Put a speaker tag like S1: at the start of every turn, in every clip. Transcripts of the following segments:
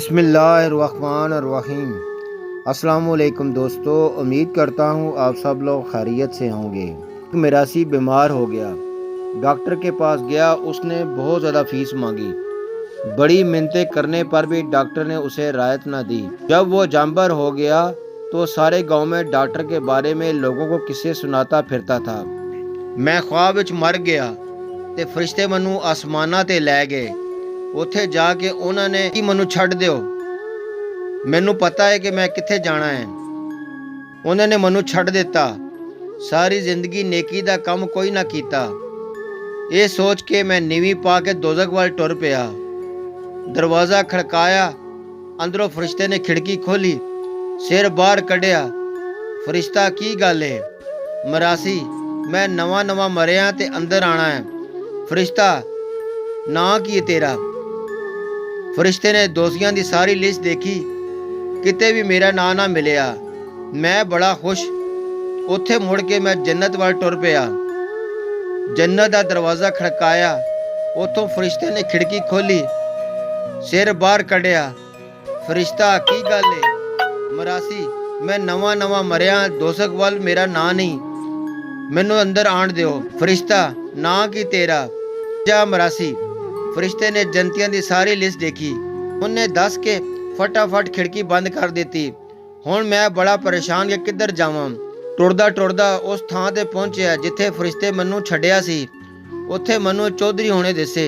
S1: बिस्मिल्लाहिर्रहमानिर्रहीम। अस्सलाम वालेकुम दोस्तों, उम्मीद करता हूँ आप सब लोग खैरियत से होंगे। मिरासी बीमार हो गया, डॉक्टर के पास गया, उसने बहुत ज़्यादा फीस मांगी। बड़ी मिन्नतें करने पर भी डॉक्टर ने उसे राहत ना दी। जब वो जानबर हो गया तो सारे गांव में डॉक्टर के बारे में लोगों को किस्से सुनाता फिरता था। मैं ख्वाब विच मर गया ते फरिश्ते मैनू आसमाना ते लै गए। ਉੱਥੇ ਜਾ ਕੇ ਉਹਨਾਂ ਨੇ ਕਿ ਮੈਨੂੰ ਛੱਡ ਦਿਓ, ਮੈਨੂੰ ਪਤਾ ਹੈ ਕਿ ਮੈਂ ਕਿੱਥੇ ਜਾਣਾ ਹੈ। ਉਹਨਾਂ ਨੇ ਮੈਨੂੰ ਛੱਡ ਦਿੱਤਾ। ਸਾਰੀ ਜ਼ਿੰਦਗੀ ਨੇਕੀ ਦਾ ਕੰਮ ਕੋਈ ਨਾ ਕੀਤਾ। ਇਹ ਸੋਚ ਕੇ ਮੈਂ ਨੀਵੀਂ ਪਾ ਕੇ ਦੋਜ਼ਖ ਵੱਲ ਟੁਰ ਪਿਆ। ਦਰਵਾਜ਼ਾ ਖੜਕਾਇਆ, ਅੰਦਰੋਂ ਫਰਿਸ਼ਤੇ ਨੇ ਖਿੜਕੀ ਖੋਲੀ, ਸਿਰ ਬਾਹਰ ਕੱਢਿਆ। ਫਰਿਸ਼ਤਾ ਕੀ ਗੱਲ ਹੈ? ਮਰਾਸੀ, ਮੈਂ ਨਵਾਂ ਮਰਿਆ ਤੇ ਅੰਦਰ ਆਣਾ ਹੈ। ਫਰਿਸ਼ਤਾ, ਨਾਂ ਕੀ ਹੈ ਤੇਰਾ? फरिश्ते ने दोस्तियां दी सारी लिस्ट देखी, किते भी मेरा नां ना मिलिया। मैं बड़ा खुश। उत्थे मुड़ के मैं जन्नत वाल टुर पिया। जन्नत दा दरवाज़ा खड़काया, उतों फरिश्ते ने खिड़की खोली, सिर बाहर कढ़िया। फरिश्ता, की गल है? मरासी, मैं नवां मरिया, दोज़ख वाल मेरा नां नहीं, मैनू अंदर आण दिओ। फरिश्ता, नां की तेरा? जा मरासी। फरिश्ते ने जन्नतियां दी सारी लिस्ट देखी, उन्हें दस के फटाफट खिड़की बंद कर दी। हुण मैं बड़ा परेशान कि किधर जावां। टुरदा उस थां ते पहुंचिया जिथे फरिश्ते मैनू छड्डिया सी। उत्थे मैनू चौधरी होने दिसे।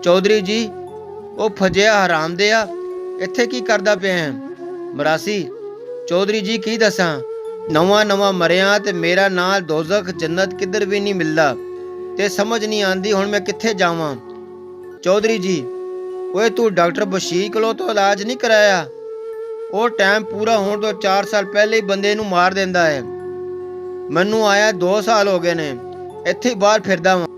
S1: चौधरी जी, ओ फजिया हरामदिया, इत्थे की करदा पिया है? मरासी, चौधरी जी की दसां, नवां मरिया ते मेरा नां दोज़ख जन्नत किधर भी नहीं मिलदा ते समझ नहीं आंदी हुण मैं कित्थे जावां। चौधरी जी, ओए तू डॉक्टर बशीर कोलों तो इलाज नहीं कराया? वो टाइम पूरा होने तो 4 साल पहले ही बंदे नू मार देंदा है। मैनू आया 2 साल हो गए ने, इत्थे बाहर फिरदा वां।